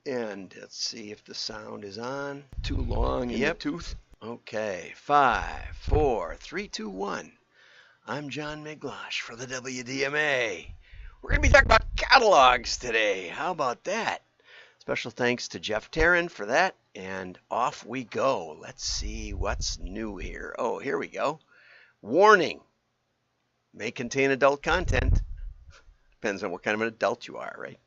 And let's see if the sound is on. Too long in the tooth. Okay, 5, 4, 3, 2, 1. I'm John Miglosh for the WDMA. We're going to be talking about catalogs today. How about that? Special thanks to Jeff Tarrin for that. And off we go. Let's see what's new here. Oh, here we go. Warning. May contain adult content. Depends on what kind of an adult you are, right?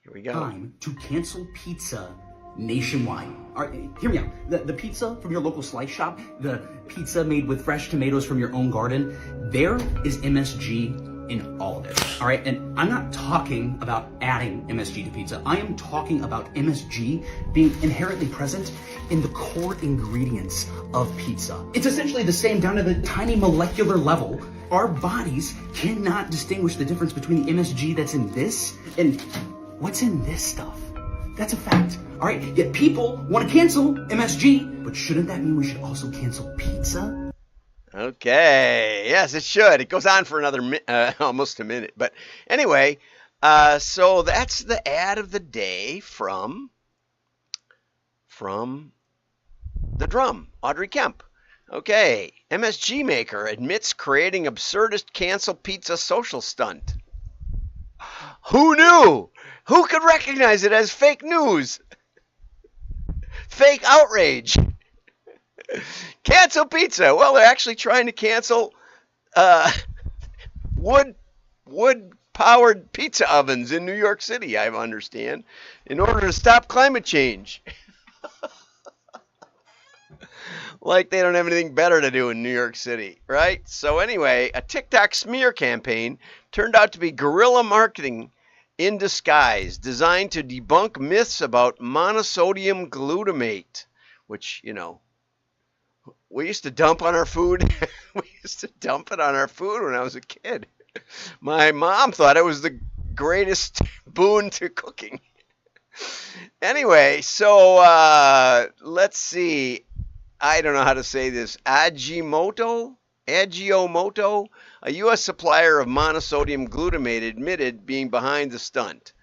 Here we go. Time to cancel pizza nationwide. All right, hear me out. The pizza from your local slice shop, the pizza made with fresh tomatoes from your own garden, there is MSG in all of it. All right, and I'm not talking about adding MSG to pizza. I am talking about MSG being inherently present in the core ingredients of pizza. It's essentially the same down to the tiny molecular level. Our bodies cannot distinguish the difference between the MSG that's in this and what's in this stuff. That's a fact. All right, yet people want to cancel MSG, but shouldn't that mean we should also cancel pizza? Okay, yes, it should. It goes on for another almost a minute. But anyway, so that's the ad of the day from the drum, Audrey Kemp. Okay, MSG maker admits creating absurdist cancel pizza social stunt. Who knew? Who could recognize it as fake news? Fake outrage. Cancel pizza. Well, they're actually trying to cancel wood-powered pizza ovens in New York City, I understand, in order to stop climate change. Like they don't have anything better to do in New York City, right? So anyway, a TikTok smear campaign turned out to be guerrilla marketing in disguise, designed to debunk myths about monosodium glutamate, which, you know, we used to dump on our food. We used to dump it on our food when I was a kid. My mom thought it was the greatest boon to cooking. Anyway, so let's see. I don't know how to say this. Agiomoto, a U.S. supplier of monosodium glutamate, admitted being behind the stunt.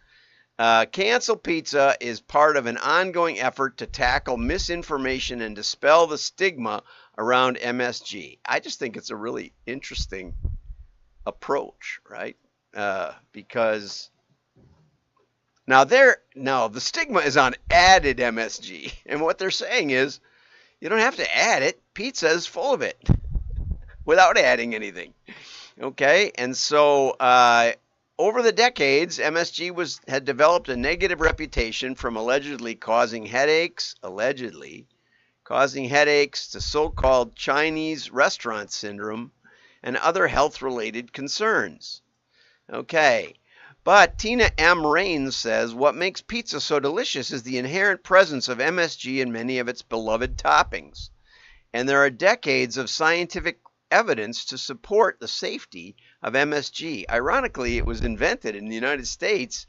Cancel Pizza is part of an ongoing effort to tackle misinformation and dispel the stigma around MSG. I just think it's a really interesting approach, right? Because now the stigma is on added MSG, and what they're saying is you don't have to add it. Pizza is full of it without adding anything. Okay, and so over the decades, MSG had developed a negative reputation from allegedly causing headaches to so-called Chinese restaurant syndrome and other health-related concerns. Okay, but Tina M. Rains says what makes pizza so delicious is the inherent presence of MSG in many of its beloved toppings. And there are decades of scientific evidence to support the safety of MSG. Ironically, it was invented in the United States,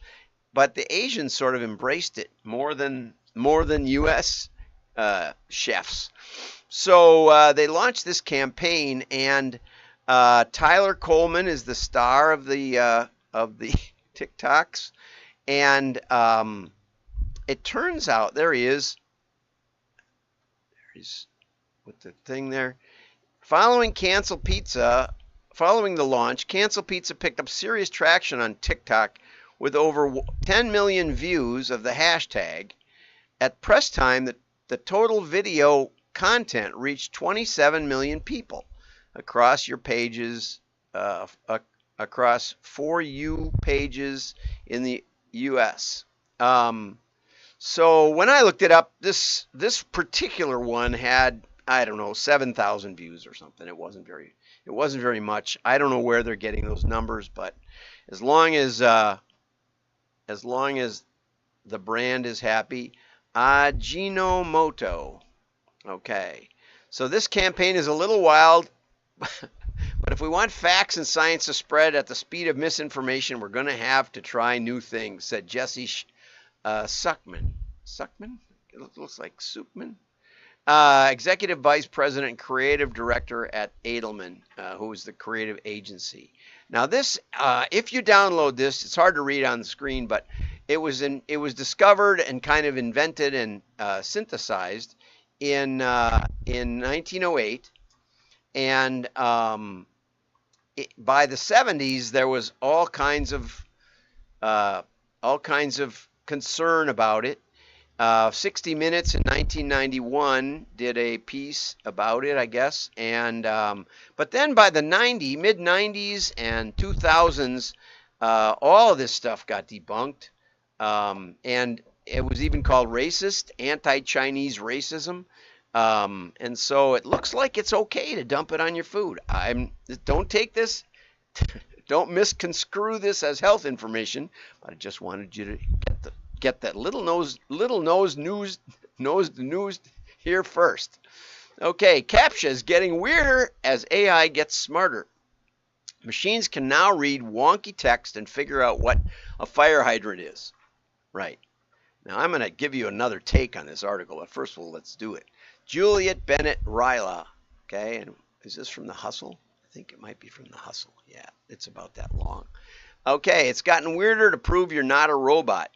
but the Asians sort of embraced it more than U.S. Chefs. So they launched this campaign, and Tyler Coleman is the star of the TikToks, and it turns out there he is with the thing there. Following the launch, Cancel Pizza picked up serious traction on TikTok with over 10 million views of the hashtag. At press time, the total video content reached 27 million people across your pages, across For You pages in the U.S. So when I looked it up, this particular one had, I don't know, 7,000 views or something. It wasn't very much. I don't know where they're getting those numbers, but as long as the brand is happy. Ajinomoto. Okay. So this campaign is a little wild, but if we want facts and science to spread at the speed of misinformation, we're going to have to try new things, said Jesse Suckman. Suckman? It looks like Soupman. Executive Vice President and Creative Director at Edelman, who is the creative agency. Now this, if you download this, it's hard to read on the screen, but it was discovered and kind of invented and synthesized in 1908, and by the 70s there was all kinds of concern about it. 60 Minutes in 1991 did a piece about it, I guess, and but then by the mid 90s and 2000s, all of this stuff got debunked, and it was even called racist, anti-Chinese racism, and so it looks like it's okay to dump it on your food. Don't take this. Don't misconstrue this as health information, but I just wanted you to get that little nose news here first. Okay, CAPTCHA is getting weirder as AI gets smarter. Machines can now read wonky text and figure out what a fire hydrant is. Right. Now I'm going to give you another take on this article, but first of all, let's do it. Juliet Bennett Ryla. Okay, and is this from The Hustle? I think it might be from The Hustle. Yeah, it's about that long. Okay, it's gotten weirder to prove you're not a robot.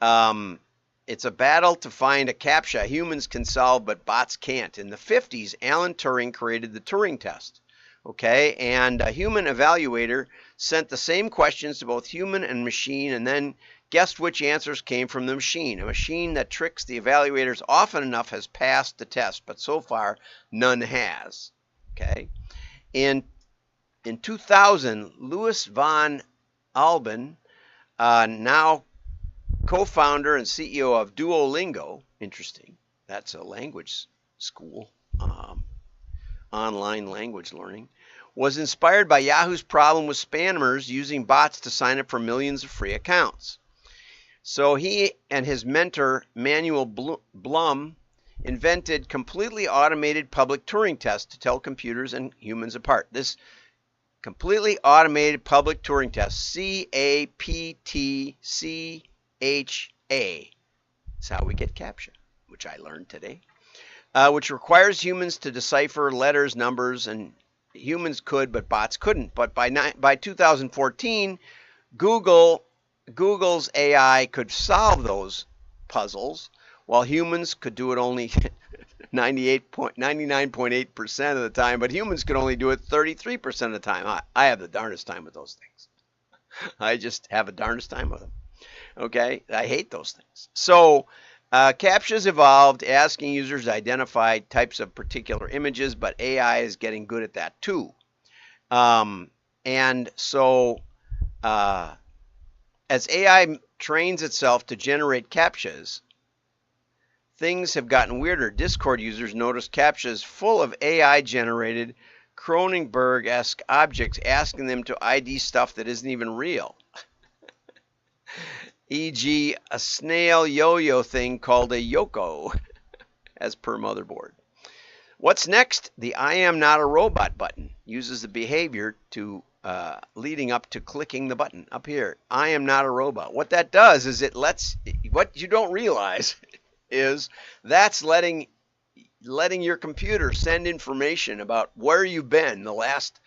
It's a battle to find a CAPTCHA humans can solve, but bots can't. In the 50s, Alan Turing created the Turing test. Okay, and a human evaluator sent the same questions to both human and machine, and then guessed which answers came from the machine. A machine that tricks the evaluators often enough has passed the test, but so far, none has. Okay, in 2000, Louis von Alban, now co-founder and CEO of Duolingo, interesting, that's a language school, online language learning, was inspired by Yahoo's problem with spammers using bots to sign up for millions of free accounts. So he and his mentor, Manuel Blum, invented completely automated public Turing tests to tell computers and humans apart. This completely automated public Turing test, CAPTCHA, is how we get CAPTCHA, which I learned today, which requires humans to decipher letters, numbers, and humans could, but bots couldn't. But by 2014, Google's AI could solve those puzzles, while humans could do it only 99.8% of the time, but humans could only do it 33% of the time. I have the darndest time with those things. I just have a darndest time with them. Okay, I hate those things. So CAPTCHA's evolved, asking users to identify types of particular images, but AI is getting good at that too. And so as AI trains itself to generate CAPTCHAs, things have gotten weirder. Discord users noticed CAPTCHAs full of AI-generated Cronenberg-esque objects asking them to ID stuff that isn't even real. E.g., a snail yo-yo thing called a Yoko, as per motherboard. What's next? The I am not a robot button uses the behavior to leading up to clicking the button up here. I am not a robot. What that does is it lets, what you don't realize is that's letting your computer send information about where you've been the last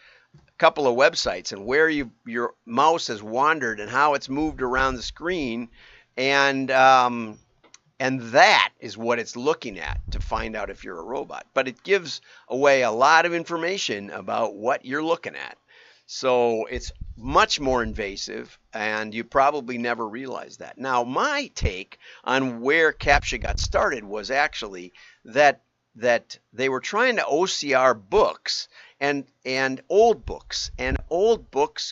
couple of websites and where your mouse has wandered and how it's moved around the screen, and that is what it's looking at to find out if you're a robot. But it gives away a lot of information about what you're looking at. So it's much more invasive, and you probably never realized that. Now, my take on where CAPTCHA got started was actually that they were trying to OCR books and old books.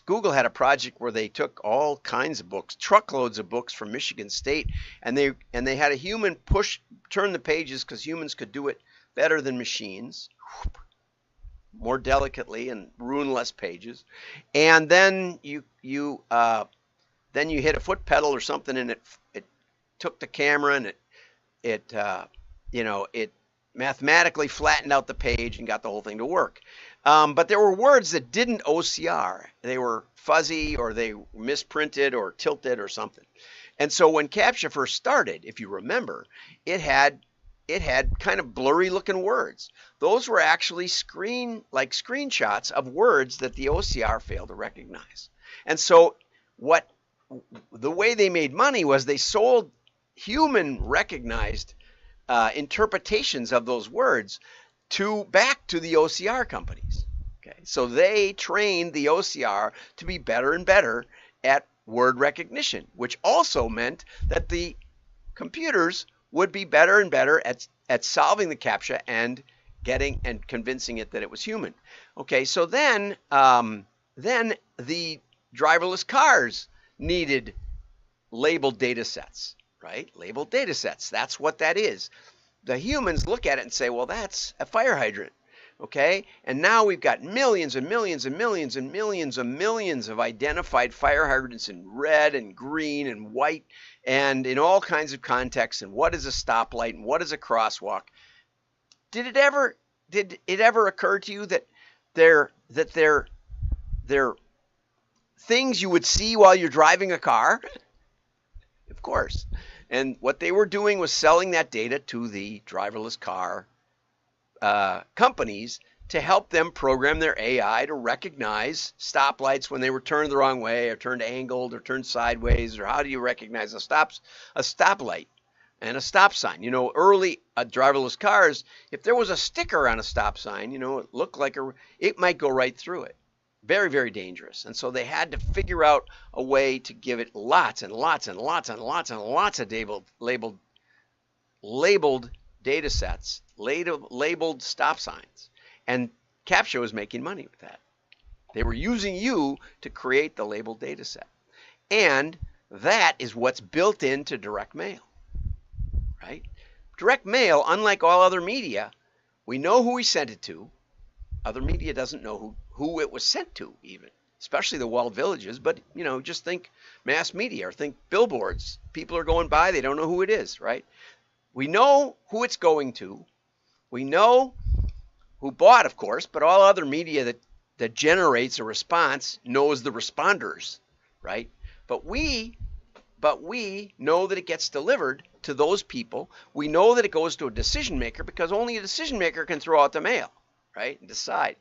Google had a project where they took all kinds of books, truckloads of books from Michigan State, and they had a human turn the pages because humans could do it better than machines, more delicately, and ruin less pages. And then you hit a foot pedal or something, and it took the camera and it mathematically flattened out the page and got the whole thing to work. But there were words that didn't OCR. They were fuzzy, or they misprinted or tilted or something. And so when CAPTCHA first started, if you remember, it had kind of blurry looking words. Those were actually screenshots of words that the OCR failed to recognize. And so what the way they made money was they sold human recognized interpretations of those words back to the OCR companies. Okay, so they trained the OCR to be better and better at word recognition, which also meant that the computers would be better and better at solving the CAPTCHA and getting and convincing it that it was human. Okay, so then the driverless cars needed labeled data sets, right? Labeled data sets. That's what that is. The humans look at it and say, well, that's a fire hydrant. Okay, and now we've got millions and millions and millions and millions and millions of identified fire hydrants in red and green and white and in all kinds of contexts. And what is a stoplight and what is a crosswalk? Did it ever occur to you that they're things you would see while you're driving a car? Of course. And what they were doing was selling that data to the driverless car companies to help them program their AI to recognize stoplights when they were turned the wrong way or turned angled or turned sideways, or how do you recognize a stoplight and a stop sign. You know, early driverless cars, if there was a sticker on a stop sign, you know, it looked like it might go right through it. Very, very dangerous. And so they had to figure out a way to give it lots and lots and lots and lots and lots of labeled data sets, labeled stop signs. And CAPTCHA was making money with that. They were using you to create the labeled data set. And that is what's built into direct mail, right? Direct mail, unlike all other media, we know who we sent it to. Other media doesn't know who it was sent to, even, especially the walled villages. But, you know, just think mass media or think billboards. People are going by, they don't know who it is, right? We know who it's going to. We know who bought, of course, but all other media that generates a response knows the responders, right? But we know that it gets delivered to those people. We know that it goes to a decision maker because only a decision maker can throw out the mail, right, and decide.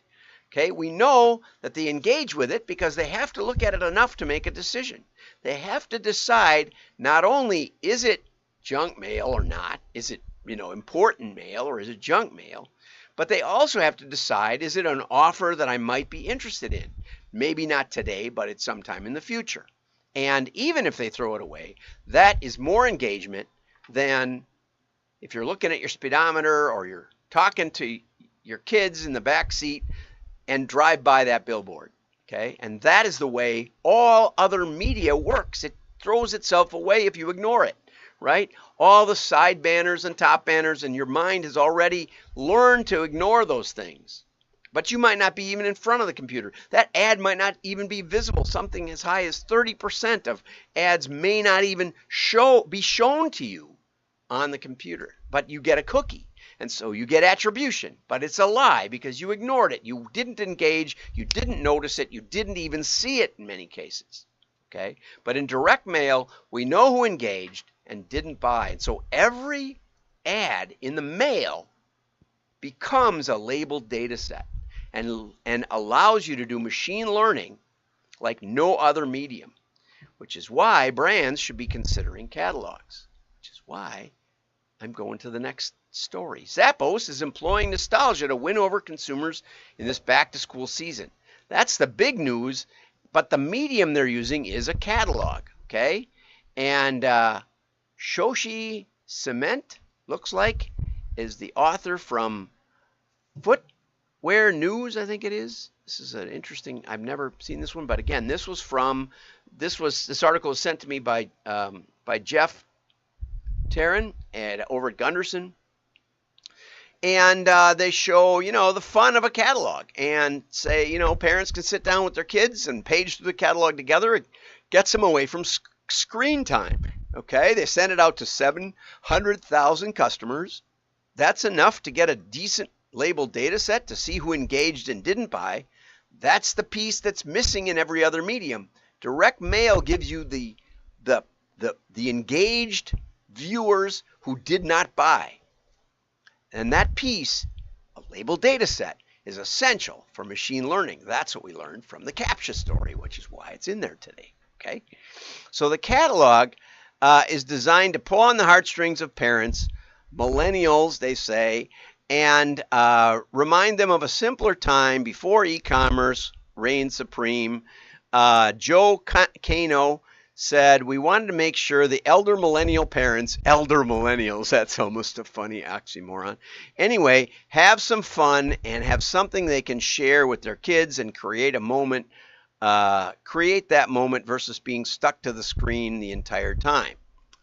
Okay, we know that they engage with it because they have to look at it enough to make a decision. They have to decide not only is it junk mail or not, is it, you know, important mail or is it junk mail, but they also have to decide, is it an offer that I might be interested in? Maybe not today, but at some time in the future. And even if they throw it away, that is more engagement than if you're looking at your speedometer or you're talking to your kids in the back seat and drive by that billboard. Okay, and that is the way all other media works. It throws itself away if you ignore it, right? All the side banners and top banners, and your mind has already learned to ignore those things. But you might not be even in front of the computer. That ad might not even be visible. Something as high as 30% of ads may not even be shown to you on the computer, but you get a cookie. And so you get attribution, but it's a lie because you ignored it. You didn't engage. You didn't notice it. You didn't even see it in many cases. Okay? But in direct mail, we know who engaged and didn't buy. And so every ad in the mail becomes a labeled data set and allows you to do machine learning like no other medium, which is why brands should be considering catalogs, which is why I'm going to the next story. Zappos is employing nostalgia to win over consumers in this back-to-school season. That's the big news, but the medium they're using is a catalog, okay? And Shoshi Cement, looks like, is the author from Footwear News, I think it is. This is an interesting, I've never seen this one, but again, this article was sent to me by Jeff Taryn over at Gunderson. And they show, you know, the fun of a catalog and say, you know, parents can sit down with their kids and page through the catalog together. It gets them away from screen time. Okay, they send it out to 700,000 customers. That's enough to get a decent labeled data set to see who engaged and didn't buy. That's the piece that's missing in every other medium. Direct mail gives you the engaged viewers who did not buy. And that piece, a labeled data set, is essential for machine learning. That's what we learned from the CAPTCHA story, which is why it's in there today. Okay, so the catalog is designed to pull on the heartstrings of parents, millennials, they say, and remind them of a simpler time before e-commerce reigned supreme. Joe Kano said, we wanted to make sure the elder millennials, that's almost a funny oxymoron. Anyway, have some fun and have something they can share with their kids and create a moment, create that moment versus being stuck to the screen the entire time.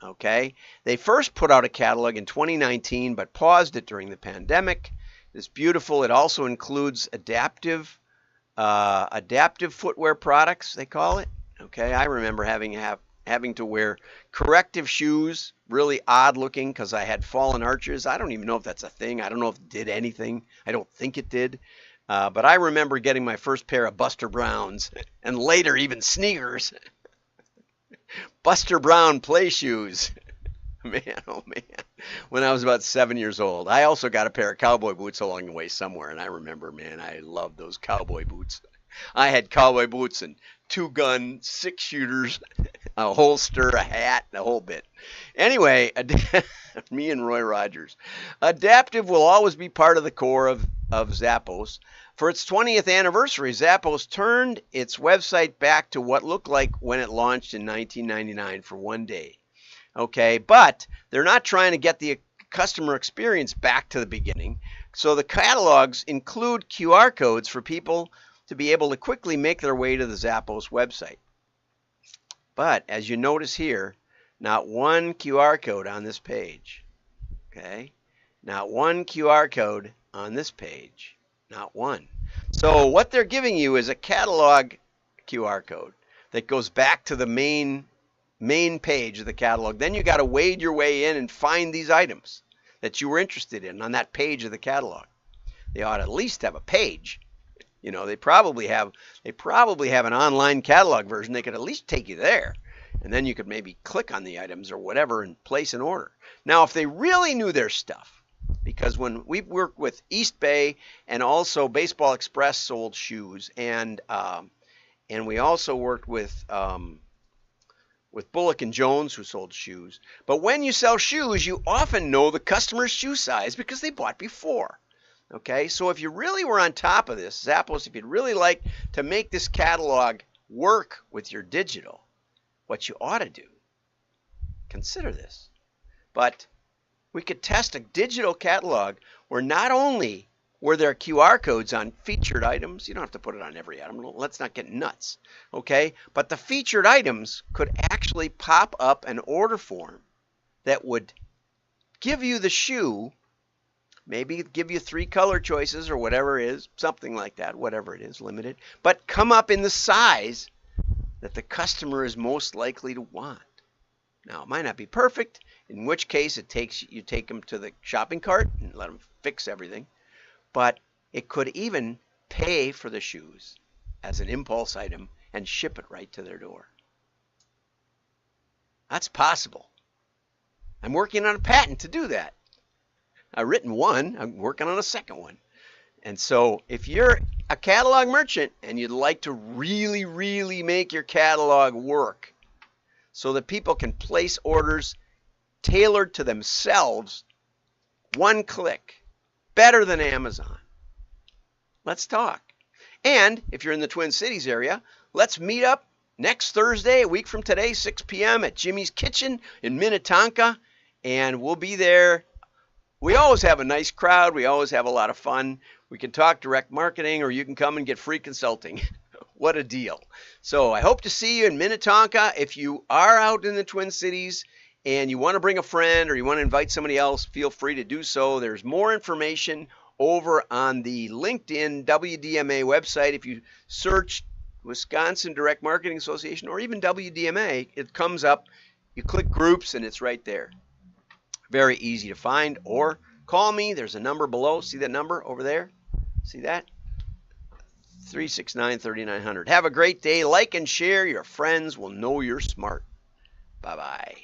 Okay, they first put out a catalog in 2019, but paused it during the pandemic. It's beautiful. It also includes adaptive footwear products, they call it. Okay, I remember having to wear corrective shoes, really odd looking because I had fallen arches. I don't even know if that's a thing. I don't know if it did anything. I don't think it did. But I remember getting my first pair of Buster Browns and later even sneakers. Buster Brown play shoes. Man, oh man. When I was about 7 years old. I also got a pair of cowboy boots along the way somewhere. And I remember, man, I loved those cowboy boots. I had cowboy boots and 2-gun, 6-shooters, a holster, a hat, the whole bit. Anyway, me and Roy Rogers. Adaptive will always be part of the core of Zappos. For its 20th anniversary, Zappos turned its website back to what looked like when it launched in 1999 for one day. Okay, but they're not trying to get the customer experience back to the beginning. So the catalogs include QR codes for people to be able to quickly make their way to the Zappos website. But as you notice here, not one QR code on this page. Okay, not one QR code on this page. Not one. So what they're giving you is a catalog QR code that goes back to the main page of the catalog. Then you got to wade your way in and find these items that you were interested in on that page of the catalog. They ought to at least have a page. You know, they probably have an online catalog version. They could at least take you there. And then you could maybe click on the items or whatever and place an order. Now, if they really knew their stuff, because when we worked with East Bay and also Baseball Express sold shoes, and we also worked with Bullock and Jones, who sold shoes. But when you sell shoes, you often know the customer's shoe size because they bought before. Okay, so if you really were on top of this, Zappos, if you'd really like to make this catalog work with your digital, what you ought to do, consider this. But we could test a digital catalog where not only were there QR codes on featured items, you don't have to put it on every item, let's not get nuts, okay? But the featured items could actually pop up an order form that would give you the shoe, maybe give you 3 color choices or whatever it is, something like that, whatever it is, limited, but come up in the size that the customer is most likely to want. Now, it might not be perfect, in which case you take them to the shopping cart and let them fix everything, but it could even pay for the shoes as an impulse item and ship it right to their door. That's possible. I'm working on a patent to do that. I've written one. I'm working on a second one. And so if you're a catalog merchant and you'd like to really, really make your catalog work so that people can place orders tailored to themselves, one click, better than Amazon, let's talk. And if you're in the Twin Cities area, let's meet up next Thursday, a week from today, 6 p.m. at Jimmy's Kitchen in Minnetonka, and we'll be there. We always have a nice crowd. We always have a lot of fun. We can talk direct marketing, or you can come and get free consulting. What a deal. So I hope to see you in Minnetonka. If you are out in the Twin Cities and you want to bring a friend or you want to invite somebody else, feel free to do so. There's more information over on the LinkedIn WDMA website. If you search Wisconsin Direct Marketing Association or even WDMA, it comes up. You click groups and it's right there. Very easy to find. Or call me. There's a number below. See that number over there? See that? 369-3900. Have a great day. Like and share. Your friends will know you're smart. Bye-bye.